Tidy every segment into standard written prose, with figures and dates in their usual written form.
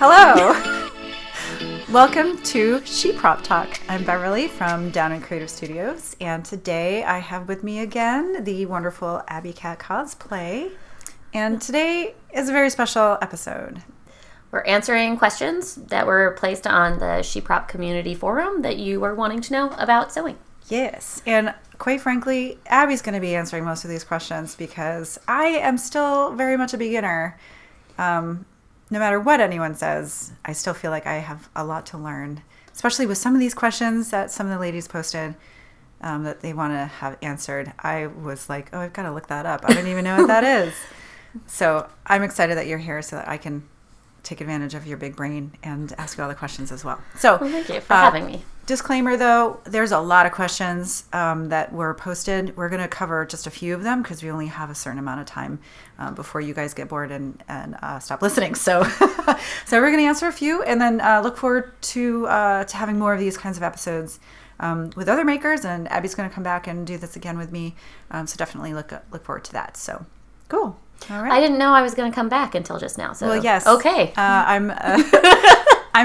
Hello. Welcome to ShePropTalk. I'm Beverly from Down in Creative Studios, and today I have with me again the wonderful AbbyCat Cosplay. And today is a very special episode. We're answering questions that were placed on the SheProp community forum that you were wanting to know about sewing. Yes, and quite frankly, Abby's going to be answering most of these questions because I am still very much a beginner. No matter what anyone says, I still feel like I have a lot to learn, especially with some of these questions that some of the ladies posted that they want to have answered. I was like, oh, I've got to look that up. I don't even know what that is. So I'm excited that you're here so that I can take advantage of your big brain and ask you all the questions as well. So, thank you for having me. Disclaimer though, there's a lot of questions that were posted. We're going to cover just a few of them because we only have a certain amount of time before you guys get bored and stop listening. So, so we're going to answer a few and then look forward to having more of these kinds of episodes with other makers. And Abby's going to come back and do this again with me. So definitely look forward to that. So, cool. All right. I didn't know I was going to come back until just now. So well, yes. Okay. I'm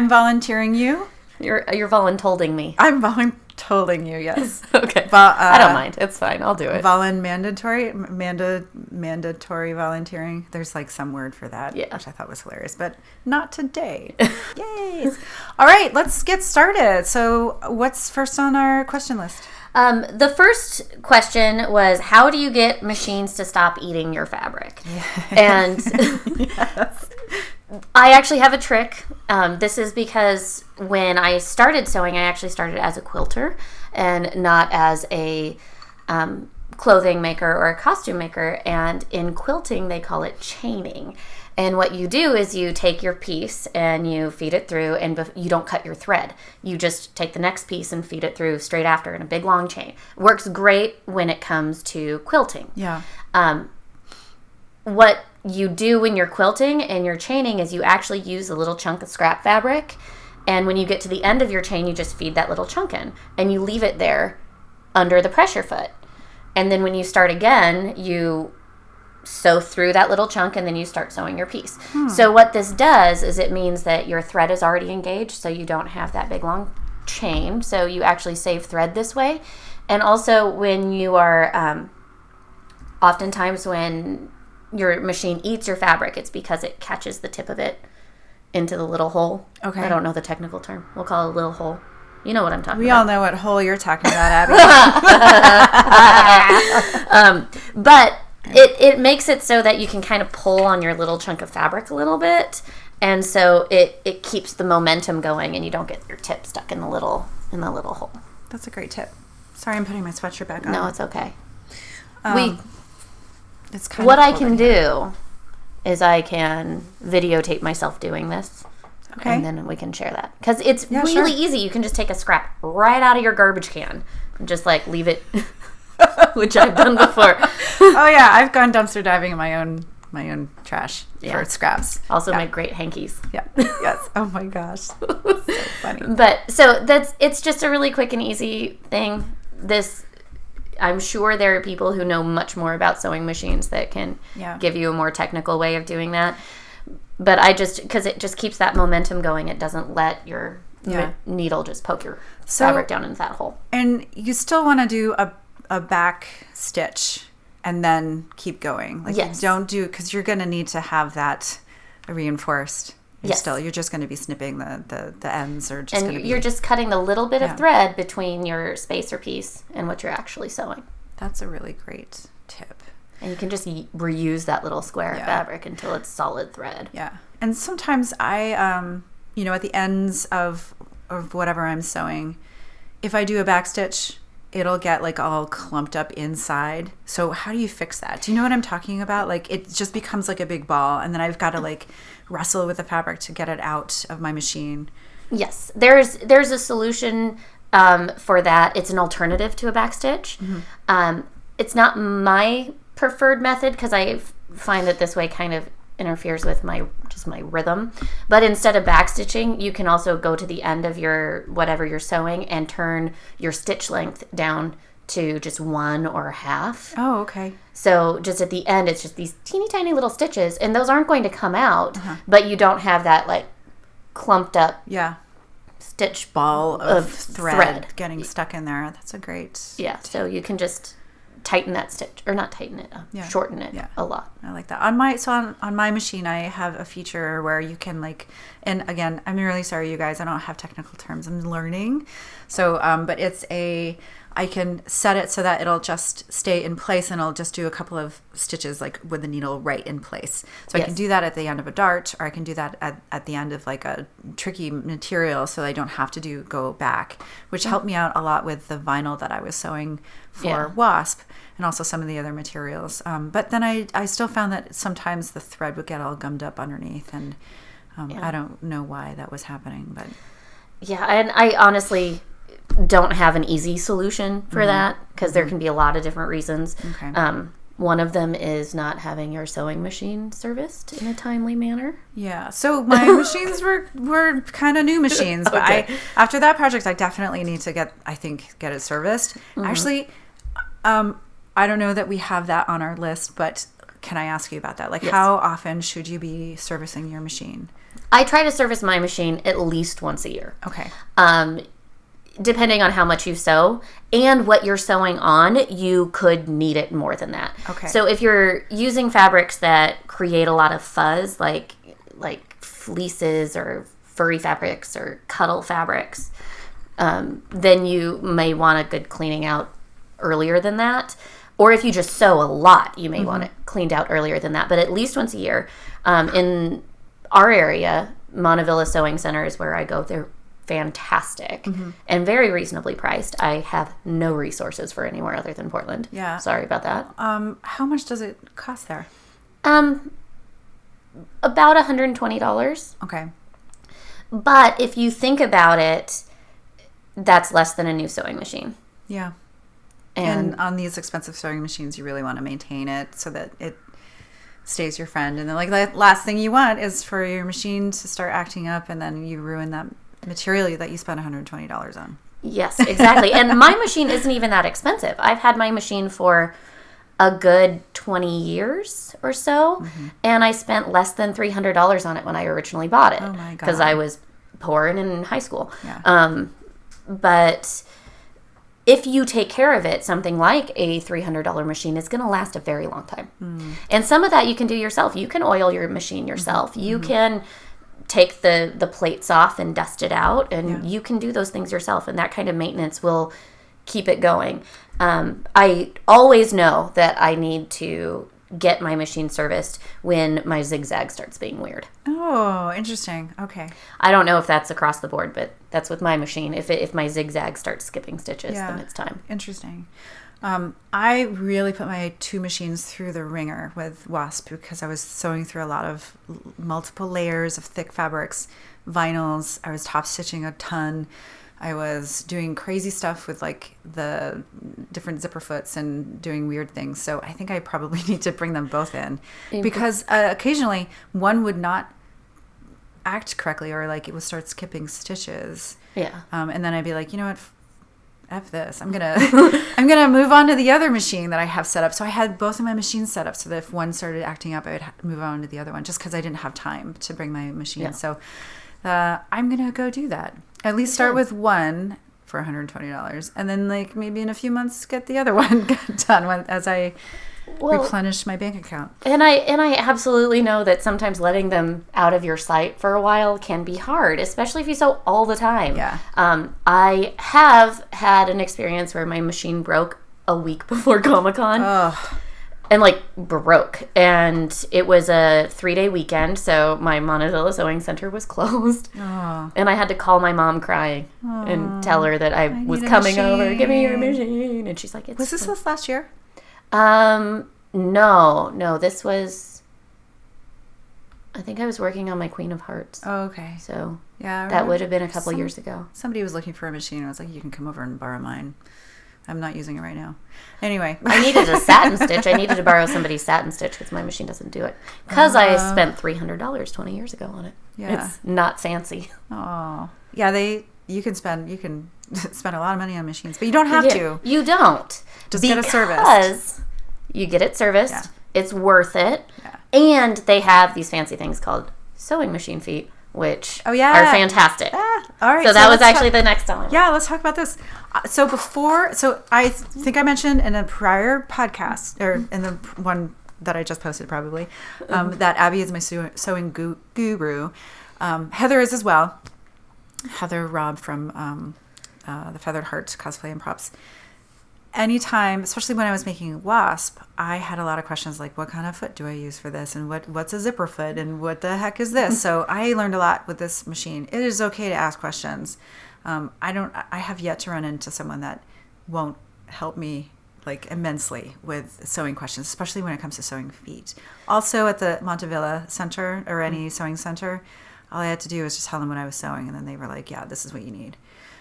volunteering you. You're voluntolding me. I'm voluntolding you. Yes. Okay. I don't mind. It's fine. I'll do it. Mandatory volunteering. There's like some word for that, which I thought was hilarious, but not today. Yay! All right, let's get started. So, what's first on our question list? The first question was, how do you get machines to stop eating your fabric? Yes. And yes. I actually have a trick. This is because when I started sewing, I actually started as a quilter and not as a clothing maker or a costume maker. And in quilting, they call it chaining. And what you do is you take your piece and you feed it through, and you don't cut your thread. You just take the next piece and feed it through straight after in a big long chain. Works great when it comes to quilting. Yeah. What you do when you're quilting and you're chaining is you actually use a little chunk of scrap fabric, and when you get to the end of your chain, you just feed that little chunk in, and you leave it there under the pressure foot. And then when you start again, you sew through that little chunk, and then you start sewing your piece. So what this does is it means that your thread is already engaged, so you don't have that big long chain, so you actually save thread this way. And also when you are oftentimes when your machine eats your fabric, it's because it catches the tip of it into the little hole. Okay. I don't know the technical term. We'll call it a little hole. You know what I'm talking about. We all know what hole you're talking about, Abby. But it makes it so that you can kind of pull on your little chunk of fabric a little bit, and so it keeps the momentum going, and you don't get your tip stuck in the little hole. That's a great tip. Sorry, I'm putting my sweatshirt back on. No, it's okay. It's kind what of I can do is I can videotape myself doing this. Okay. And then we can share that. Because it's really easy. You can just take a scrap right out of your garbage can and just like leave it, which I've done before. Oh yeah, I've gone dumpster diving in my own trash for scraps. Also make great hankies. Yeah. Yes. Oh my gosh. So funny. But so it's just a really quick and easy thing. I'm sure there are people who know much more about sewing machines that can give you a more technical way of doing that. But because it just keeps that momentum going, it doesn't let your needle just poke your fabric down into that hole. And you still want to do a back stitch and then keep going. Like you don't do, because you're going to need to have that reinforced. You're just going to be snipping the ends, or just you're just cutting the little bit of thread between your spacer piece and what you're actually sewing. That's a really great tip. And you can just reuse that little square of fabric until it's solid thread. Yeah. And sometimes I, at the ends of whatever I'm sewing, if I do a back stitch, it'll get like all clumped up inside. So how do you fix that? Do you know what I'm talking about? Like it just becomes like a big ball, and then I've got to like wrestle with the fabric to get it out of my machine. Yes. There's a solution for that. It's an alternative to a back stitch. Mm-hmm. It's not my preferred method because I find that this way kind of interferes with my rhythm. But instead of back stitching, you can also go to the end of your whatever you're sewing and turn your stitch length down to just 1 or half. Oh, okay. So just at the end, it's just these teeny tiny little stitches, and those aren't going to come out, but you don't have that like clumped up stitch ball of thread getting stuck in there. That's a great tip. So you can just tighten that stitch, or not tighten it, shorten it a lot. I like that. On my machine, I have a feature where you can and again, I'm really sorry, you guys, I don't have technical terms. I'm learning. So, but I can set it so that it'll just stay in place, and I'll just do a couple of stitches with the needle right in place. So I can do that at the end of a dart, or I can do that at the end of a tricky material, so I don't have to go back, which helped me out a lot with the vinyl that I was sewing for Wasp, and also some of the other materials. But then I still found that sometimes the thread would get all gummed up underneath, and I don't know why that was happening, but and I honestly don't have an easy solution for that, because there can be a lot of different reasons. One of them is not having your sewing machine serviced in a timely manner. Yeah, so my machines were kind of new machines, but after that project, I definitely need to get it serviced. Actually, I don't know that we have that on our list, but can I ask you about that? How often should you be servicing your machine? I try to service my machine at least once a year. Okay. Depending on how much you sew and what you're sewing on, you could need it more than that. Okay. So if you're using fabrics that create a lot of fuzz, like fleeces or furry fabrics or cuddle fabrics, then you may want a good cleaning out earlier than that. Or if you just sew a lot, you may want it cleaned out earlier than that. But at least once a year. In our area, Montevilla Sewing Center is where I go. They're fantastic and very reasonably priced. I have no resources for anywhere other than Portland. Yeah. Sorry about that. How much does it cost there? About $120. Okay. But if you think about it, that's less than a new sewing machine. Yeah. And on these expensive sewing machines, you really want to maintain it so that it stays your friend. And then the last thing you want is for your machine to start acting up, and then you ruin that material that you spent $120 on. Yes, exactly. And my machine isn't even that expensive. I've had my machine for a good 20 years or so, and I spent less than $300 on it when I originally bought it. Oh my God. Because I was poor and in high school. Yeah. But if you take care of it, something like a $300 machine is going to last a very long time. And some of that you can do yourself. You can oil your machine yourself. You can take the plates off and dust it out, and you can do those things yourself, and that kind of maintenance will keep it going. I always know that I need to get my machine serviced when my zigzag starts being weird. Oh, interesting. Okay. I don't know if that's across the board, but that's with my machine. If my zigzag starts skipping stitches, then it's time. Interesting. I really put my two machines through the ringer with Wasp because I was sewing through a lot of multiple layers of thick fabrics, vinyls. I was top stitching a ton. I was doing crazy stuff with the different zipper foots and doing weird things. So I think I probably need to bring them both in because occasionally one would not act correctly, or it would start skipping stitches. Yeah. And then I'd be like, you know what? F this. I'm gonna move on to the other machine that I have set up. So I had both of my machines set up so that if one started acting up, I would move on to the other one, just because I didn't have time to bring my machine. Yeah. So I'm gonna go do that. At least start with one for $120, and then maybe in a few months get the other one done as I replenish my bank account. And I absolutely know that sometimes letting them out of your sight for a while can be hard, especially if you sew all the time. Yeah. I have had an experience where my machine broke a week before Comic-Con. Oh. And broke. And it was a 3-day weekend, so my Montevilla Sewing Center was closed. Oh. And I had to call my mom crying and tell her that I was coming over. Give me your machine. And she's like, was this last year? No, this was, I think I was working on my Queen of Hearts. Oh, okay. So yeah, that would have been a couple years ago. Somebody was looking for a machine. I was like, you can come over and borrow mine. I'm not using it right now. Anyway. I needed a satin stitch. I needed to borrow somebody's satin stitch because my machine doesn't do it. Because I spent $300 20 years ago on it. Yeah. It's not fancy. Oh. Yeah, you can spend a lot of money on machines, but you don't have to. You don't. Just get it serviced. Because you get it serviced. Yeah. It's worth it. Yeah. And they have these fancy things called sewing machine feet, which are fantastic. All right. So that was actually the next element. Yeah, let's talk about this. So I think I mentioned in a prior podcast, or in the one that I just posted probably, that Abby is my sewing guru. Heather is as well. Heather Robb from the Feathered Heart Cosplay and Props. Anytime, especially when I was making Wasp, I had a lot of questions like, what kind of foot do I use for this? And what's a zipper foot? And what the heck is this? So I learned a lot with this machine. It is okay to ask questions. I have yet to run into someone that won't help me like immensely with sewing questions, especially when it comes to sewing feet. Also at the Montevilla Center or any sewing center, all I had to do was just tell them what I was sewing, and then they were like, yeah, this is what you need.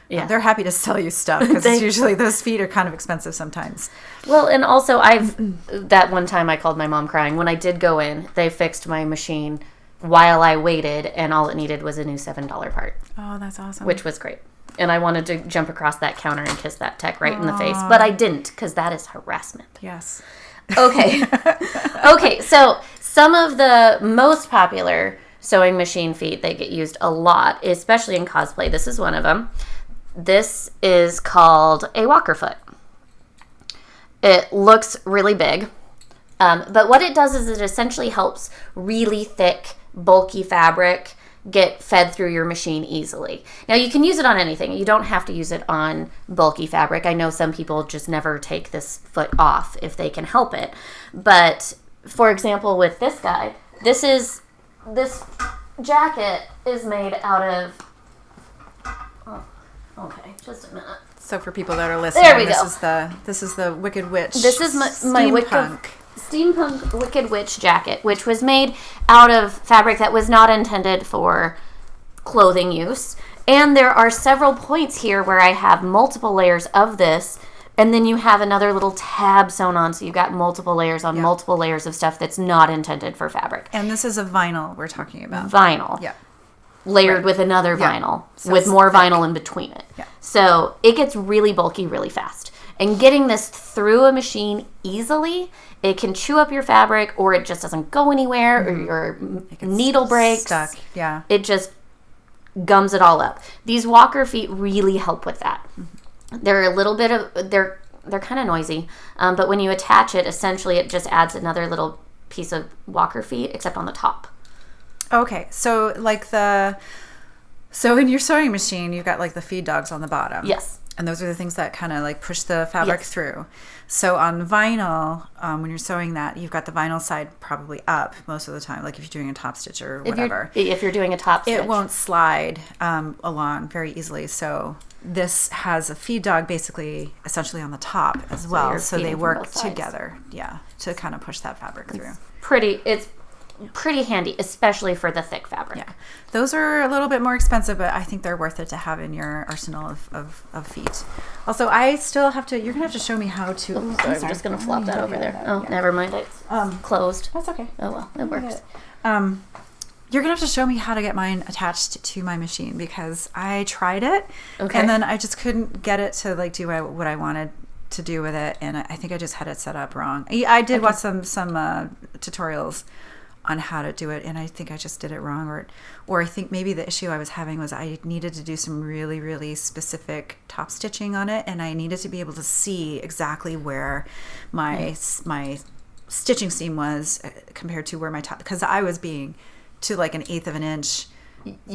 Yeah, they're happy to sell you stuff because usually those feet are kind of expensive sometimes. Well, and also that one time I called my mom crying. When I did go in, they fixed my machine while I waited, and all it needed was a new $7 part. Oh, that's awesome. Which was great. And I wanted to jump across that counter and kiss that tech right in the face, but I didn't because that is harassment. Yes. Okay. Okay, so some of the most popular sewing machine feet that get used a lot, especially in cosplay, this is one of them. This is called a walker foot. It looks really big, but what it does is it essentially helps really thick, bulky fabric get fed through your machine easily. Now, you can use it on anything. You don't have to use it on bulky fabric. I know some people just never take this foot off if they can help it. But, for example, with this guy, this jacket is made out of... Okay, just a minute. So for people that are listening, there we go. This is the Wicked Witch. This is my steampunk Wicked Witch jacket, which was made out of fabric that was not intended for clothing use. And there are several points here where I have multiple layers of this, and then you have another little tab sewn on, so you've got multiple layers on multiple layers of stuff that's not intended for fabric. And this is a vinyl we're talking about. Vinyl. Yeah. Layered with another vinyl, so with more vinyl in between it. Yeah. So it gets really bulky really fast. And getting this through a machine easily, it can chew up your fabric, or it just doesn't go anywhere, or your needle breaks. Stuck. Yeah. It just gums it all up. These walker feet really help with that. Mm-hmm. They're a little bit of, they're kind of noisy, but when you attach it, essentially it just adds another little piece of walker feet, except on the top. Okay, so in your sewing machine, you've got like the feed dogs on the bottom. Yes. And those are the things that kind of like push the fabric through. So on vinyl, when you're sewing that, you've got the vinyl side probably up most of the time, like if you're doing a top stitch or whatever. If you're doing a top stitch. It won't slide along very easily. So this has a feed dog basically essentially on the top as well. So they work together, to kind of push that fabric through. It's pretty handy, especially for the thick fabric. Yeah, those are a little bit more expensive, but I think they're worth it to have in your arsenal of feet. Also, you're gonna have to show me how to. I'm just gonna flop that over there. Never mind, it's closed. That's okay. Oh well, it works. You're gonna have to show me how to get mine attached to my machine, because I tried it, okay, and then I just couldn't get it to like do what I wanted to do with it, and I think I just had it set up wrong. I did watch some tutorials on how to do it, and I think I just did it wrong, or I think maybe the issue I was having was I needed to do some really, really specific top stitching on it, and I needed to be able to see exactly where my stitching seam was compared to where my top, because I was being to like 1/8 of an inch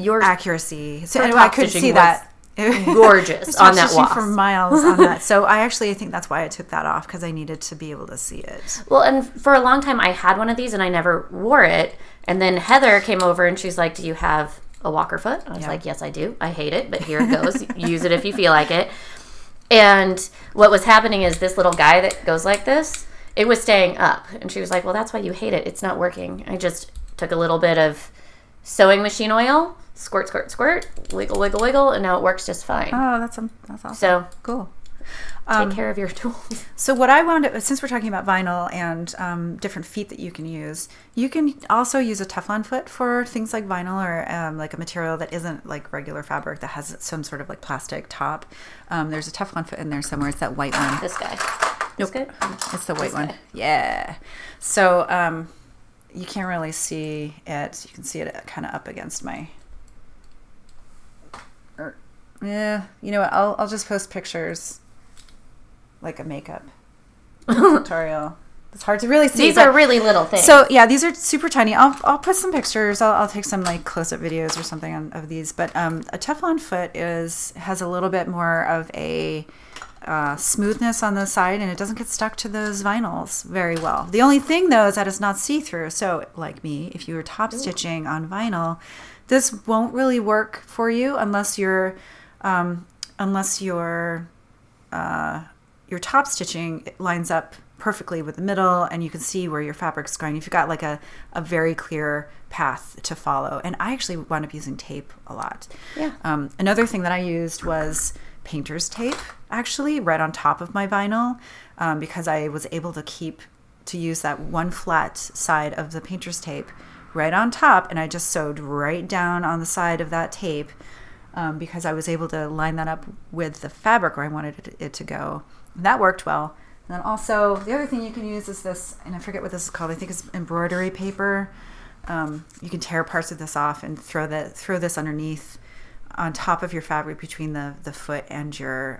accuracy, so anyway, I could see that. Gorgeous on that wasp for miles on that. So I think that's why I took that off, because I needed to be able to see it. Well, and for a long time I had one of these and I never wore it, and then Heather came over and she's like, do you have a walker foot? I was like, yes I do. I hate it, but here it goes. Use it if you feel like it. And what was happening is this little guy that goes like this, it was staying up, and she was like, well, that's why you hate it. It's not working. I just took a little bit of sewing machine oil, squirt, squirt, squirt, wiggle, wiggle, wiggle, and now it works just fine. Oh, that's awesome. So cool. Take care of your tools. So what I wound up, since we're talking about vinyl and different feet that you can also use a Teflon foot for things like vinyl, or like a material that isn't like regular fabric that has some sort of like plastic top. There's a Teflon foot in there somewhere. It's that white one. This guy. Nope. It's the white one. Yeah. So you can't really see it. You can see it kind of up against my Yeah, you know what? I'll just post pictures, like a makeup tutorial. It's hard to really see. These are really little things. So yeah, these are super tiny. I'll put some pictures. I'll take some like close-up videos or something of these. But a Teflon foot has a little bit more of a smoothness on the side, and it doesn't get stuck to those vinyls very well. The only thing though is that it's not see-through. So like me, if you were top stitching on vinyl, this won't really work for you unless your top stitching lines up perfectly with the middle and you can see where your fabric's going. If you've got like a very clear path to follow. And I actually wound up using tape a lot. Yeah. Another thing that I used was painter's tape, actually, right on top of my vinyl, because I was able to use that one flat side of the painter's tape right on top, and I just sewed right down on the side of that tape because I was able to line that up with the fabric where I wanted it to go. And that worked well. And then also, the other thing you can use is this, and I forget what this is called. I think it's embroidery paper. You can tear parts of this off and throw this underneath on top of your fabric between the foot and your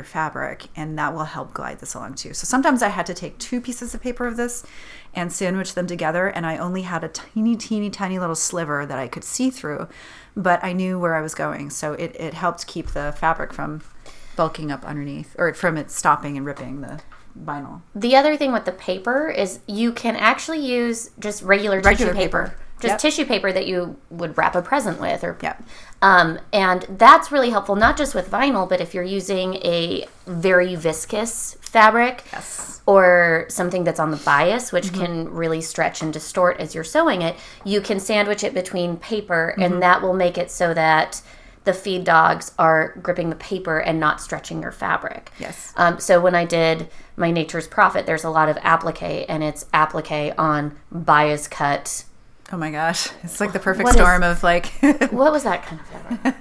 fabric, and that will help glide this along too. So sometimes I had to take 2 pieces of paper of this and sandwich them together, and I only had a tiny little sliver that I could see through, but I knew where I was going, so it helped keep the fabric from bulking up underneath, or from it stopping and ripping the vinyl. The other thing with the paper is you can actually use just regular tissue paper. Just tissue paper that you would wrap a present with. And that's really helpful, not just with vinyl, but if you're using a very viscous fabric or something that's on the bias, which can really stretch and distort as you're sewing it, you can sandwich it between paper, and that will make it so that the feed dogs are gripping the paper and not stretching your fabric. Yes. So when I did my Nature's Prophet, there's a lot of applique, and it's applique on bias cut. Oh my gosh. It's like the perfect storm of like... What was that kind of fabric?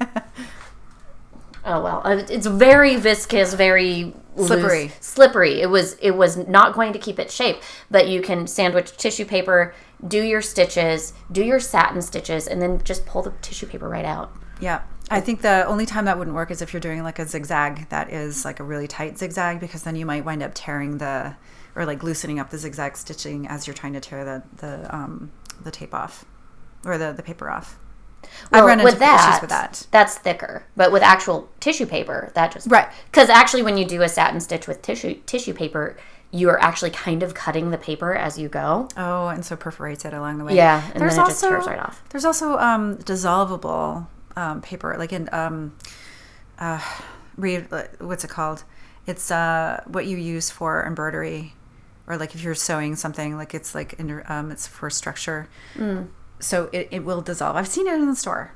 Oh, well. It's very viscous, very slippery. Slippery. It was not going to keep its shape, but you can sandwich tissue paper, do your stitches, do your satin stitches, and then just pull the tissue paper right out. Yeah. I think the only time that wouldn't work is if you're doing like a zigzag that is like a really tight zigzag, because then you might wind up tearing or like loosening up the zigzag stitching as you're trying to tear the tape off or the paper off. Well, I've run into issues with that. That's thicker, but with actual tissue paper, that just right. Because actually, when you do a satin stitch with tissue paper, you are actually kind of cutting the paper as you go. Oh, and so perforates it along the way. Yeah, and then it just tears right off. There's also dissolvable paper, like in what's it called? It's what you use for embroidery, or like if you're sewing something, like it's like it's for structure. So it will dissolve. I've seen it in the store.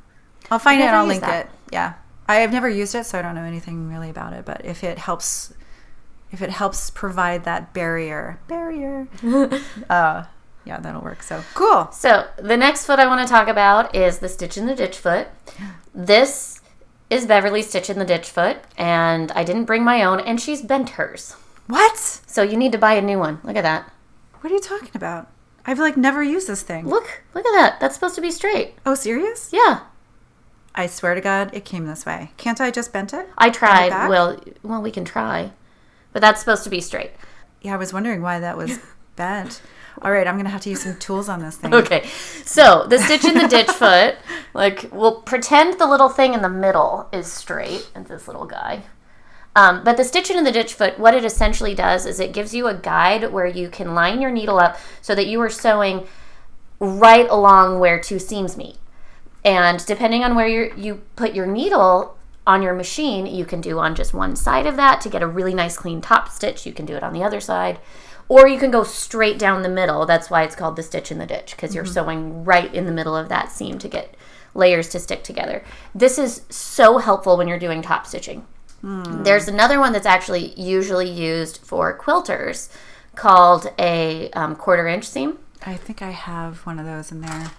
I'll find it and I'll link it. Yeah, I have never used it, so I don't know anything really about it. But if it helps provide that barrier, yeah, that'll work. So cool. So the next foot I want to talk about is the Stitch in the Ditch foot. This is Beverly's Stitch in the Ditch foot, and I didn't bring my own, and she's bent hers. What? So you need to buy a new one. Look at that. What are you talking about? I've like never used this thing. Look at that. That's supposed to be straight. Oh, serious? Yeah. I swear to God, it came this way. Can't I just bent it? I tried. Well, we can try. But that's supposed to be straight. Yeah, I was wondering why that was bent. All right, I'm going to have to use some tools on this thing. Okay. So, the Stitch in the Ditch foot, like, we'll pretend the little thing in the middle is straight. It's this little guy. But the Stitch in the Ditch foot, what it essentially does is it gives you a guide where you can line your needle up so that you are sewing right along where 2 seams meet. And depending on where you put your needle on your machine, you can do on just one side of that to get a really nice clean top stitch. You can do it on the other side. Or you can go straight down the middle. That's why it's called the Stitch in the Ditch, because you're sewing right in the middle of that seam to get layers to stick together. This is so helpful when you're doing top stitching. There's another one that's actually usually used for quilters called a 1/4 inch seam. I think I have one of those in there.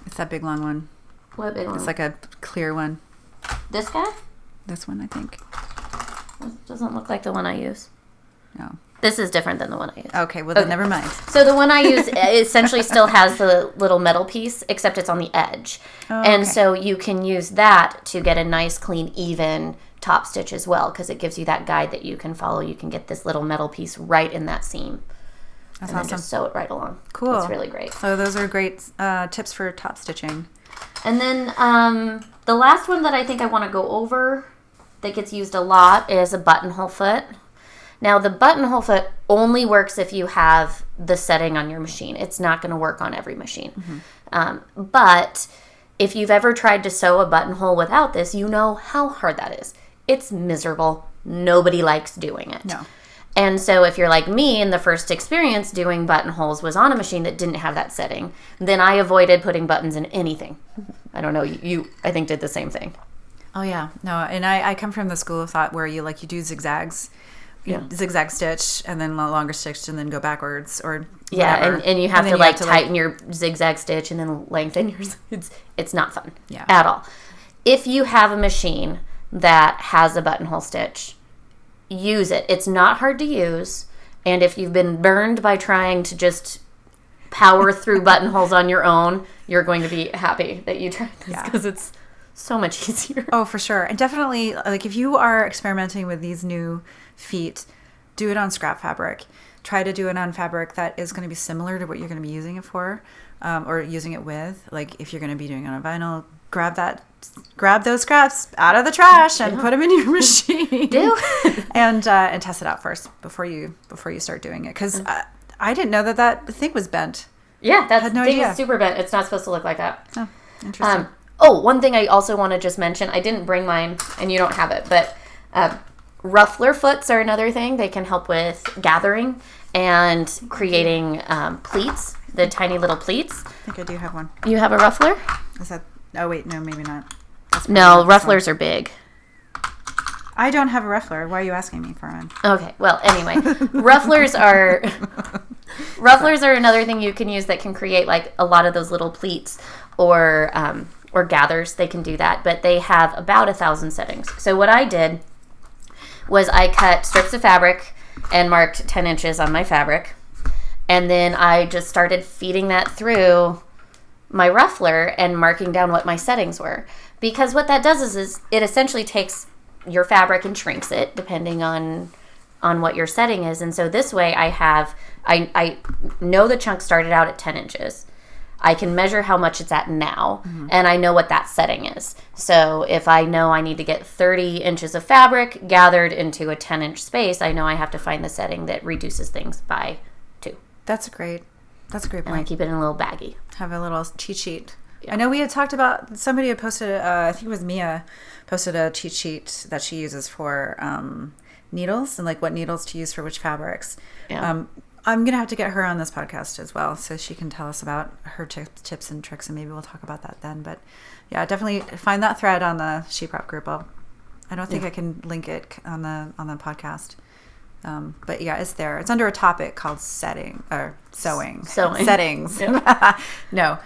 It's that big long one. What big one? It's like a clear one. This guy? This one, I think. This doesn't look like the one I use. No. This is different than the one I use. Okay, well then never mind. So the one I use essentially still has the little metal piece, except it's on the edge. Oh, and so you can use that to get a nice, clean, even top stitch as well, because it gives you that guide that you can follow. You can get this little metal piece right in that seam. That's awesome. Then just sew it right along. Cool. It's really great. So those are great tips for top stitching. And then the last one that I think I want to go over that gets used a lot is a buttonhole foot. Now, the buttonhole foot only works if you have the setting on your machine. It's not going to work on every machine. Mm-hmm. But if you've ever tried to sew a buttonhole without this, you know how hard that is. It's miserable. Nobody likes doing it. No. And so if you're like me and the first experience doing buttonholes was on a machine that didn't have that setting, then I avoided putting buttons in anything. I don't know, you I think did the same thing. Oh yeah, no, and I come from the school of thought where you do zigzags, zigzag stitch and then longer stitch and then go backwards or whatever. and you have to tighten your zigzag stitch and then lengthen your, it's not fun at all. If you have a machine that has a buttonhole stitch, use it. It's not hard to use, and if you've been burned by trying to just power through buttonholes on your own, you're going to be happy that you tried this because it's so much easier. Oh, for sure. And definitely, like, if you are experimenting with these new feet, do it on scrap fabric. Try to do it on fabric that is going to be similar to what you're going to be using it for, or using it with. Like, if you're going to be doing it on vinyl, grab those scraps out of the trash and put them in your machine. and test it out first before you start doing it, because I didn't know that thing was bent. Yeah, that thing is super bent. It's not supposed to look like that. Oh, interesting. One thing I also want to just mention, I didn't bring mine and you don't have it, but ruffler foots are another thing. They can help with gathering and creating pleats, the tiny little pleats. I think I do have one. You have a ruffler? Is that? Oh wait, no, maybe not. No, rufflers are big. I don't have a ruffler. Why are you asking me for one? Okay, well, anyway, rufflers are another thing you can use that can create like a lot of those little pleats or gathers. They can do that, but they have about 1,000 settings. So what I did was I cut strips of fabric and marked 10 inches on my fabric, and then I just started feeding that through my ruffler and marking down what my settings were. Because what that does is it essentially takes your fabric and shrinks it depending on what your setting is. And so this way I know the chunk started out at 10 inches. I can measure how much it's at now, and I know what that setting is. So if I know I need to get 30 inches of fabric gathered into a 10-inch space, I know I have to find the setting that reduces things by 2. That's a great point. And I keep it in a little baggie. Have a little cheat sheet. Yeah. I know we had talked about, somebody had posted, I think it was Mia, posted a cheat sheet that she uses for needles and like what needles to use for which fabrics. Yeah. I'm going to have to get her on this podcast as well so she can tell us about her tips and tricks, and maybe we'll talk about that then. But yeah, definitely find that thread on the SheProp group. I don't think I can link it on the podcast. But yeah, it's there. It's under a topic called sewing. Settings. Yep. No.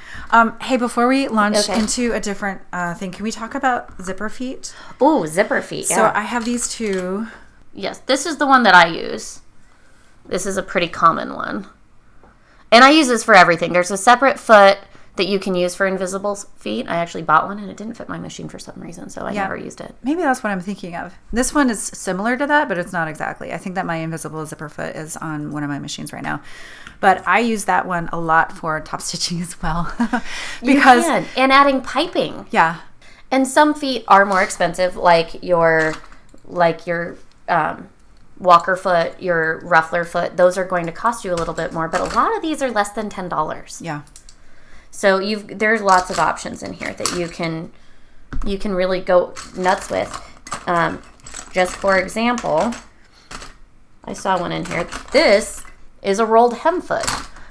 Hey, before we launch into a different thing, can we talk about zipper feet? Oh, zipper feet. Yeah. So I have these two. Yes, this is the one that I use. This is a pretty common one. And I use this for everything. There's a separate foot that you can use for invisible feet. I actually bought one and it didn't fit my machine for some reason, so I never used it. Maybe that's what I'm thinking of. This one is similar to that, but it's not exactly. I think that my invisible zipper foot is on one of my machines right now. But I use that one a lot for top stitching as well. Because you can. And adding piping. Yeah. And some feet are more expensive, like your walker foot, your ruffler foot. Those are going to cost you a little bit more, but a lot of these are less than $10. Yeah. So there's lots of options in here that you can really go nuts with. Just for example, I saw one in here. This is a rolled hem foot.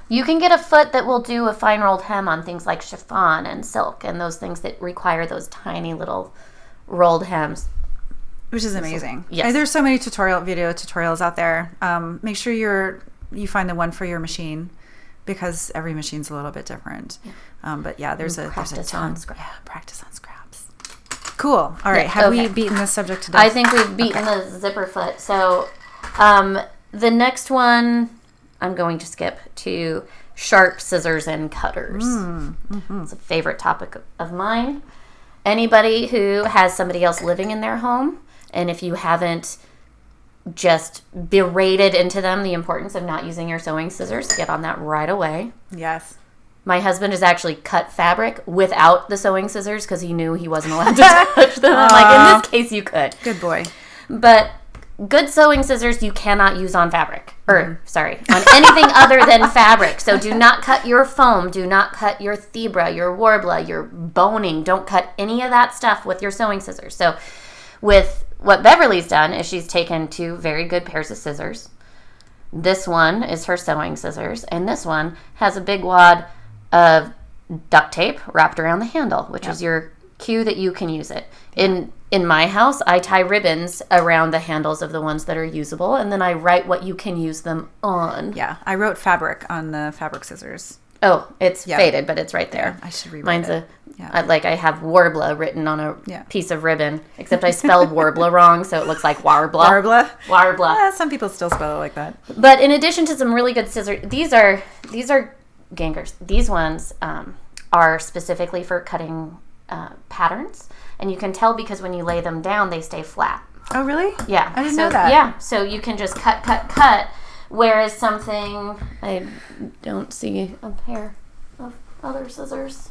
You can get a foot that will do a fine rolled hem on things like chiffon and silk and those things that require those tiny little rolled hems. Which is amazing. Yes. There's so many video tutorials out there. Make sure you find the one for your machine, because every machine's a little bit different. Yeah. But yeah, there's a ton. Yeah, practice on scraps. Cool. All right. Have we beaten this subject to death? I think we've beaten the zipper foot. So the next one, I'm going to skip to sharp scissors and cutters. It's a favorite topic of mine. Anybody who has somebody else living in their home, and if you haven't just berated into them the importance of not using your sewing scissors, get on that right away. Yes. My husband has actually cut fabric without the sewing scissors because he knew he wasn't allowed to touch them. I'm like, in this case, you could. Good boy. But good sewing scissors you cannot use on fabric. On anything other than fabric. So do not cut your foam. Do not cut your thebra, your warbler, your boning. Don't cut any of that stuff with your sewing scissors. So with what Beverly's done is she's taken 2 very good pairs of scissors. This one is her sewing scissors. And this one has a big wad of duct tape wrapped around the handle, which is your cue that you can use it. In my house, I tie ribbons around the handles of the ones that are usable, and then I write what you can use them on. Yeah, I wrote fabric on the fabric scissors. Oh, it's faded, but it's right there. Yeah, I should rewrite it. I have warbler written on a piece of ribbon, except I spelled warbler wrong, so it looks like warbler. Warbler. Some people still spell it like that. But in addition to some really good scissors, these are gangers. These ones are specifically for cutting patterns, and you can tell because when you lay them down, they stay flat. Oh, really? Yeah. I didn't know that. Yeah, so you can just cut, whereas something, I don't see a pair of other scissors.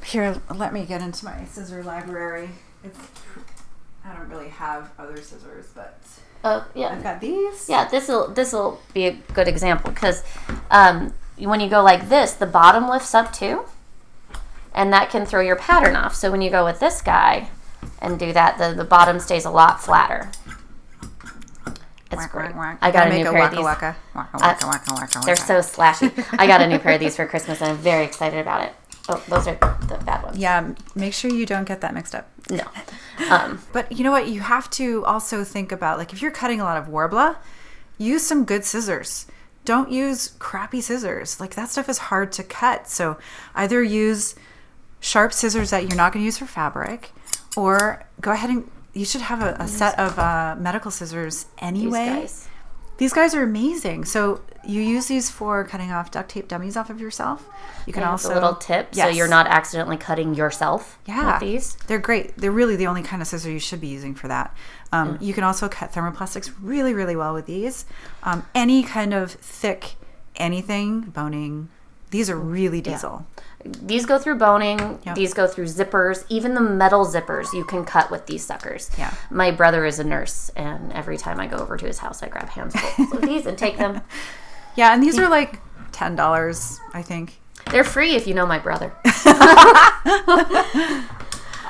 Here, let me get into my scissor library. I don't really have other scissors, but I've got these. Yeah, this'll be a good example, because when you go like this, the bottom lifts up too, and that can throw your pattern off. So when you go with this guy and do that, the bottom stays a lot flatter. It's great. I got a new pair of these. They're so slashy. I got a new pair of these for Christmas, and I'm very excited about it. Oh, those are the bad ones. Yeah, make sure you don't get that mixed up. No. But you know what? You have to also think about, like, if you're cutting a lot of warbler, use some good scissors. Don't use crappy scissors. Like, that stuff is hard to cut. So either use sharp scissors that you're not going to use for fabric, or go ahead and you should have a set of medical scissors anyway. These guys are amazing. So you use these for cutting off duct tape dummies off of yourself. You can also a little tip, so you're not accidentally cutting yourself with these. They're great. They're really the only kind of scissor you should be using for that. You can also cut thermoplastics really, really well with these. Any kind of thick anything, boning, these are really diesel. These go through boning. Yep. These go through zippers. Even the metal zippers you can cut with these suckers. Yeah. My brother is a nurse, and every time I go over to his house, I grab handfuls of these and take them. Yeah, and these are like $10, I think. They're free if you know my brother.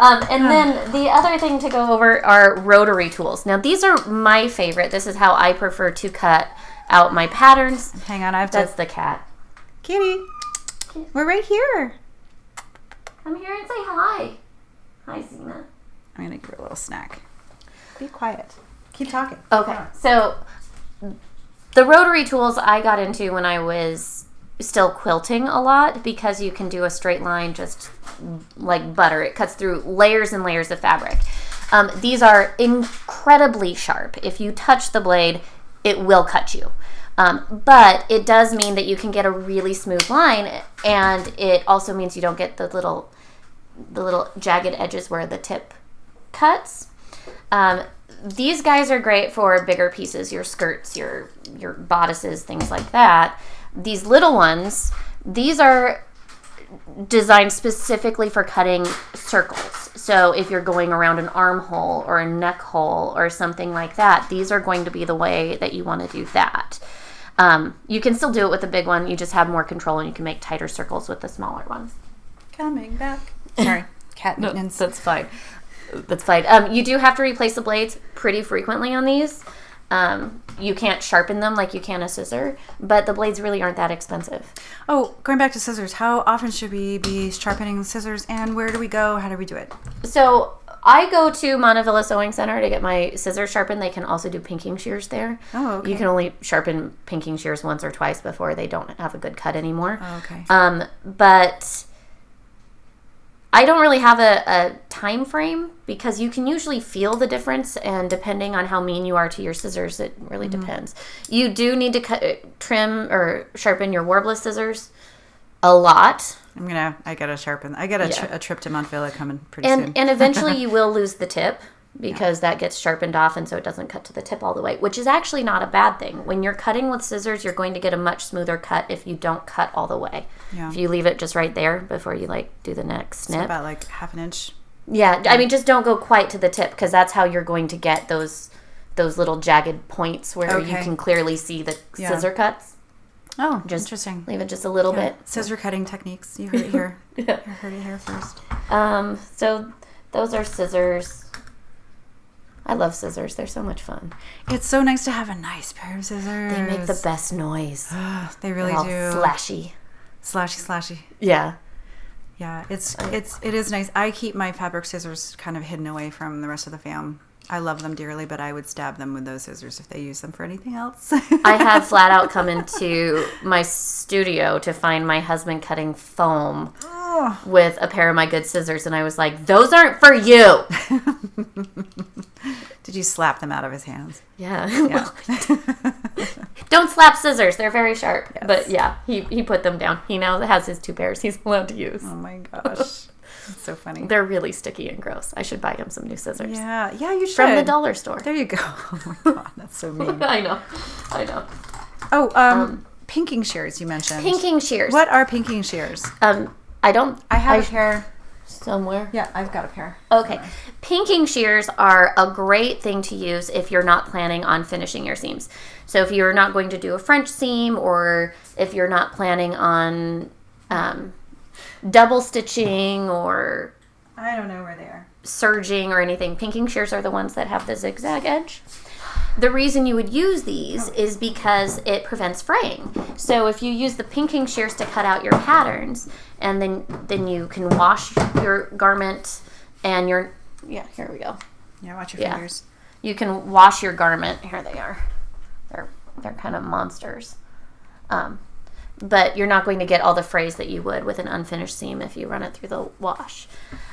And then the other thing to go over are rotary tools. Now, these are my favorite. This is how I prefer to cut out my patterns. Hang on, That's the cat. Kitty. We're right here. I'm here and say hi. Hi, Zena. I'm going to give her a little snack. Be quiet. Keep talking. Okay. So the rotary tools I got into when I was still quilting a lot, because you can do a straight line just like butter. It cuts through layers and layers of fabric. These are incredibly sharp. If you touch the blade, it will cut you. But it does mean that you can get a really smooth line, and it also means you don't get the little jagged edges where the tip cuts. These guys are great for bigger pieces, your skirts, your bodices, things like that. These little ones, these are designed specifically for cutting circles. So if you're going around an armhole or a neck hole or something like that, these are going to be the way that you want to do that. You can still do it with the big one. You just have more control, and you can make tighter circles with the smaller ones. Coming back. Sorry, cat maintenance. That's fine. That's fine. You do have to replace the blades pretty frequently on these. You can't sharpen them like you can a scissor, but the blades really aren't that expensive. Oh, going back to scissors, how often should we be sharpening the scissors, and where do we go? How do we do it? So I go to Montevilla Sewing Center to get my scissors sharpened. They can also do pinking shears there. Oh, okay. You can only sharpen pinking shears once or twice before they don't have a good cut anymore. Oh, okay. But I don't really have a time frame because you can usually feel the difference, and depending on how mean you are to your scissors, it really depends. You do need to trim or sharpen your warbless scissors a lot. I gotta sharpen. I got a trip to Mount Villa coming pretty soon. And eventually you will lose the tip because that gets sharpened off, and so it doesn't cut to the tip all the way, which is actually not a bad thing. When you're cutting with scissors, you're going to get a much smoother cut if you don't cut all the way. Yeah. If you leave it just right there before you do the next snip. So about like half an inch. Yeah, I mean, just don't go quite to the tip because that's how you're going to get those little jagged points where you can clearly see the scissor cuts. Oh, just interesting. Leave it just a little bit. Scissor cutting techniques. You heard it here. You heard it here first. So those are scissors. I love scissors. They're so much fun. It's so nice to have a nice pair of scissors. They make the best noise. They really do. Slashy. Slashy. Yeah. Yeah, it is nice. I keep my fabric scissors kind of hidden away from the rest of the fam. I love them dearly, but I would stab them with those scissors if they use them for anything else. I had flat out come into my studio to find my husband cutting foam with a pair of my good scissors, and I was like, those aren't for you. Did you slap them out of his hands? Yeah. Don't slap scissors. They're very sharp. Yes. But yeah, he put them down. He now has his 2 pairs he's allowed to use. Oh my gosh. That's so funny. They're really sticky and gross. I should buy him some new scissors. Yeah, you should. From the dollar store. There you go. Oh my God, that's so mean. I know. Oh, pinking shears you mentioned. Pinking shears. What are pinking shears? I have a pair somewhere. Yeah, I've got a pair. Okay. Pinking shears are a great thing to use if you're not planning on finishing your seams. So if you're not going to do a French seam, or if you're not planning on double stitching, or I don't know where they are, serging or anything, pinking shears are the ones that have the zigzag edge. The reason you would use these is because it prevents fraying. So if you use the pinking shears to cut out your patterns, and then you can wash your garment and here we go. Yeah, watch your fingers. You can wash your garment. Here they are. They're kind of monsters. But you're not going to get all the frays that you would with an unfinished seam if you run it through the wash.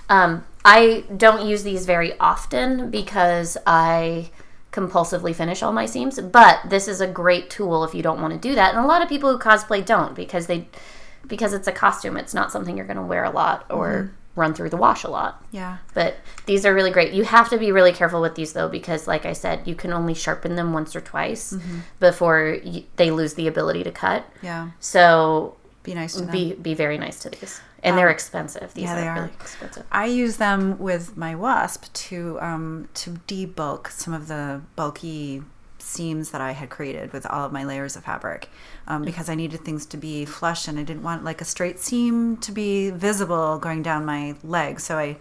I don't use these very often because I compulsively finish all my seams, but this is a great tool if you don't want to do that. And a lot of people who cosplay don't because it's a costume. It's not something you're going to wear a lot or run through the wash a lot. Yeah. But these are really great. You have to be really careful with these though, because like I said, you can only sharpen them once or twice before they lose the ability to cut. Yeah. So be nice to them. Be very nice to these. And they're expensive. These are really expensive. I use them with my wasp to debulk some of the bulky seams that I had created with all of my layers of fabric, because I needed things to be flush, and I didn't want like a straight seam to be visible going down my leg. So I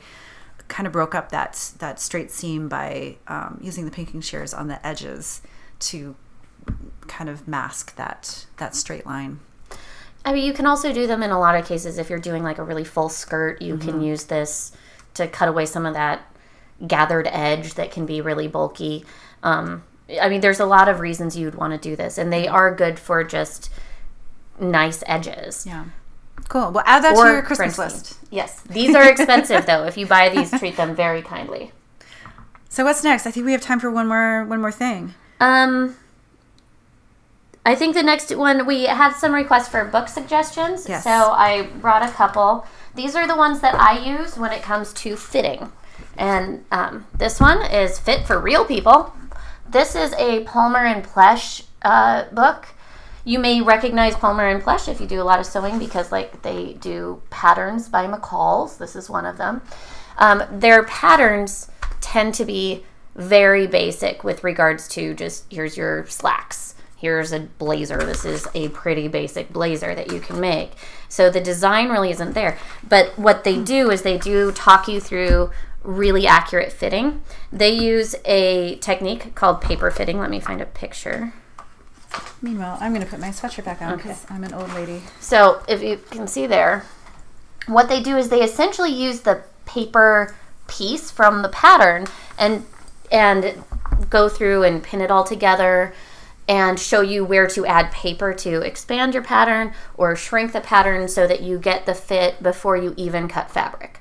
kind of broke up that straight seam by using the pinking shears on the edges to kind of mask that straight line. I mean, you can also do them in a lot of cases. If you're doing like a really full skirt, you can use this to cut away some of that gathered edge that can be really bulky. I mean, there's a lot of reasons you'd want to do this, and they are good for just nice edges. Yeah. Cool. Well, add that to your Christmas list. Yes. These are expensive, though. If you buy these, treat them very kindly. So what's next? I think we have time for one more thing. I think the next one, we had some requests for book suggestions. Yes. So I brought a couple. These are the ones that I use when it comes to fitting. And this one is Fit for Real People. This is a Palmer and Plesh book. You may recognize Palmer and Plesh if you do a lot of sewing because like they do patterns by McCall's. This is one of them. Their patterns tend to be very basic with regards to just here's your slacks. Here's a blazer. This is a pretty basic blazer that you can make. So the design really isn't there. But what they do is they do talk you through really accurate fitting. They use a technique called paper fitting. Let me find a picture. Meanwhile, I'm going to put my sweatshirt back on because I'm an old lady. So if you can see there, what they do is they essentially use the paper piece from the pattern and go through and pin it all together and show you where to add paper to expand your pattern or shrink the pattern so that you get the fit before you even cut fabric.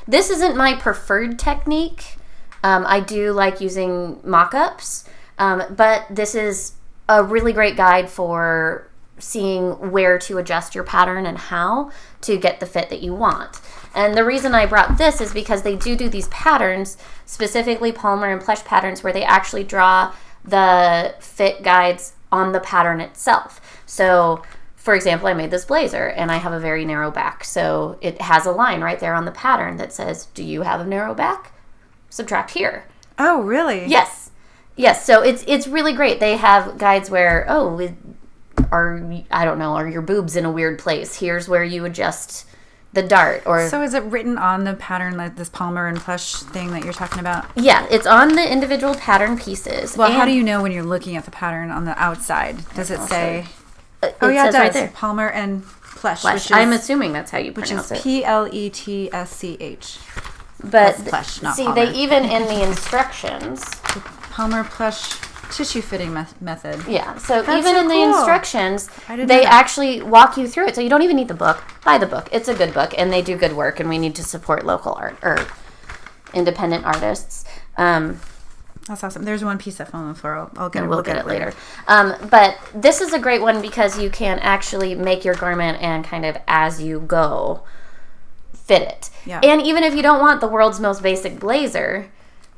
This isn't my preferred technique. I do like using mock-ups, but this is a really great guide for seeing where to adjust your pattern and how to get the fit that you want. And the reason I brought this is because they do these patterns, specifically Palmer and Plush patterns, where they actually draw the fit guides on the pattern itself. So, for example, I made this blazer and I have a very narrow back. So it has a line right there on the pattern that says, do you have a narrow back? Subtract here. Oh, really? Yes. Yes. So it's really great. They have guides where, are your boobs in a weird place? Here's where you adjust the dart. Or so is it written on the pattern, like this Palmer and Plush thing that you're talking about? Yeah, it's on the individual pattern pieces. Well, how do you know when you're looking at the pattern on the outside? Does it say? It says right there. Palmer and Plush. I'm assuming that's how you pronounce it. Which is Pletschch. But Plush, not see, Palmer. they even in the instructions. The Palmer Plush tissue fitting method. Yeah, so that's even so in the cool. Instructions, they actually walk you through it. So you don't even need the book. Buy the book. It's a good book, and they do good work, and we need to support local art or independent artists. That's awesome. There's one piece that fell on the floor. We'll get it later. But this is a great one because you can actually make your garment and kind of as you go fit it. Yeah. And even if you don't want the world's most basic blazer,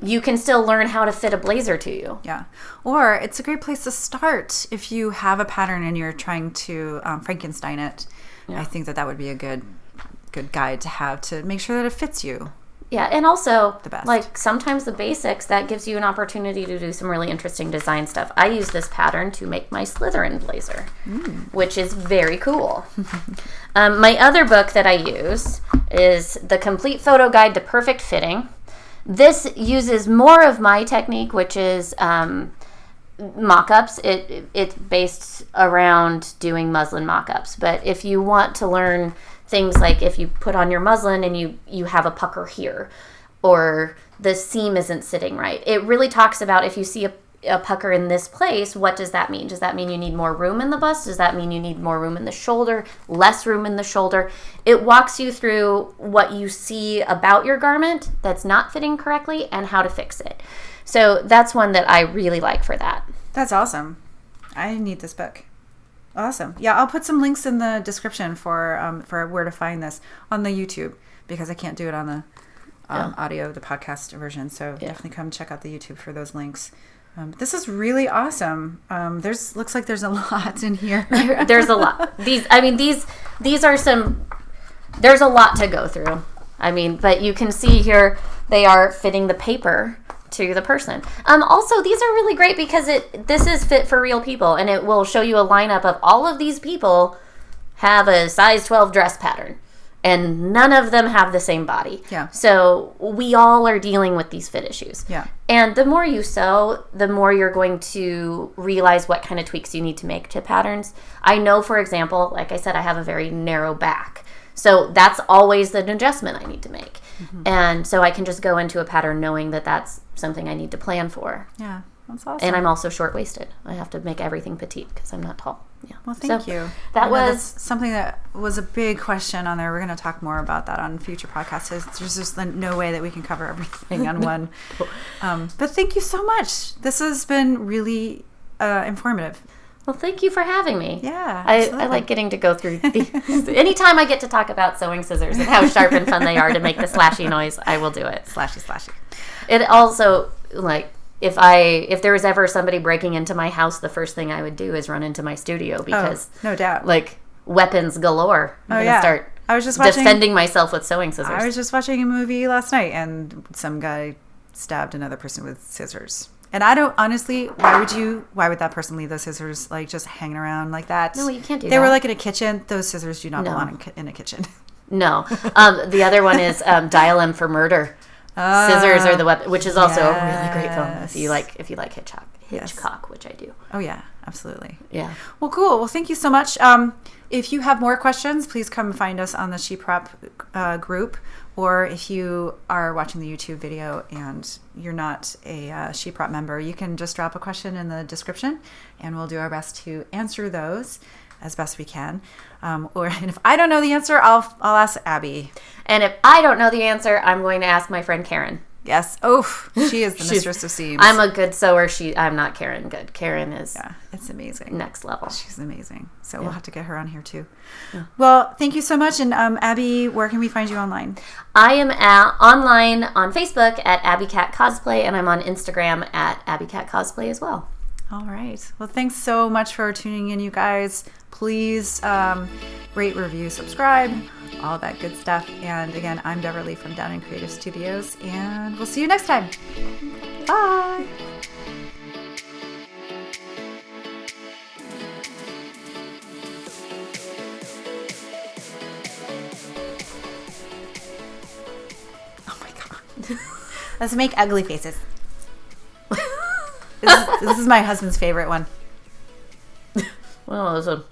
you can still learn how to fit a blazer to you. Yeah. Or it's a great place to start if you have a pattern and you're trying to Frankenstein it. Yeah. I think that would be a good guide to have to make sure that it fits you. Yeah, and also, the best. Like, sometimes the basics, that gives you an opportunity to do some really interesting design stuff. I use this pattern to make my Slytherin blazer, which is very cool. My other book that I use is The Complete Photo Guide to Perfect Fitting. This uses more of my technique, which is mock-ups. It's based around doing muslin mock-ups. But if you want to learn things like if you put on your muslin and you have a pucker here or the seam isn't sitting right, it really talks about if you see a pucker in this place, what does that mean? Does that mean you need more room in the bust? Does that mean you need more room in the shoulder, less room in the shoulder? It walks you through what you see about your garment that's not fitting correctly and how to fix it. So that's one that I really like for that. That's awesome. I need this book. Awesome. Yeah, I'll put some links in the description for where to find this on the YouTube because I can't do it on the audio, the podcast version. So definitely come check out the YouTube for those links. This is really awesome. Looks like there's a lot in here. There's a lot. These are some. There's a lot to go through. But you can see here they are fitting the paper to the person. Also, these are really great because this is fit for real people, and it will show you a lineup of all of these people have a size 12 dress pattern, and none of them have the same body. Yeah. So we all are dealing with these fit issues. Yeah. And the more you sew, the more you're going to realize what kind of tweaks you need to make to patterns. I know, for example, like I said, I have a very narrow back. So that's always an adjustment I need to make. Mm-hmm. And so I can just go into a pattern knowing that that's something I need to plan for. Yeah, that's awesome. And I'm also short-waisted. I have to make everything petite because I'm not tall. Yeah. Well, thank you. That's something that was a big question on there. We're going to talk more about that on future podcasts. There's just no way that we can cover everything on one. But thank you so much. This has been really informative. Well, thank you for having me. Yeah, I like getting to go through these. Anytime I get to talk about sewing scissors and how sharp and fun they are to make the slashy noise, I will do it. Slashy. It also, like, if there was ever somebody breaking into my house, the first thing I would do is run into my studio because, no doubt, like, weapons galore. I'm going to start defending myself with sewing scissors. I was just watching a movie last night, and some guy stabbed another person with scissors. And I don't, honestly, why would that person leave those scissors, like, just hanging around like that? No, you can't do that. They were, like, in a kitchen. Those scissors do not belong in a kitchen. No. The other one is Dial M for Murder. Scissors are the weapon, which is also a really great film if you like Hitchcock, which I do. Oh, yeah, absolutely. Yeah. Well, cool. Well, thank you so much. If you have more questions, please come find us on the SheProp group. Or if you are watching the YouTube video and you're not a SheProp member, you can just drop a question in the description, and we'll do our best to answer those. as best we can. And if I don't know the answer, I'll ask Abby. And if I don't know the answer, I'm going to ask my friend Karen. Yes. Oh, she is the mistress of seams. I'm a good sewer. I'm not Karen good. Karen is it's amazing. Next level. She's amazing. So we'll have to get her on here too. Yeah. Well, thank you so much. And Abby, where can we find you online? I am online on Facebook at AbbyCat Cosplay, and I'm on Instagram at AbbyCat Cosplay as well. All right. Well, thanks so much for tuning in, you guys. Please rate, review, subscribe, all that good stuff. And again, I'm Beverly from Down in Creative Studios, and we'll see you next time. Bye. Oh my God. Let's make ugly faces. This is my husband's favorite one. Well, it's a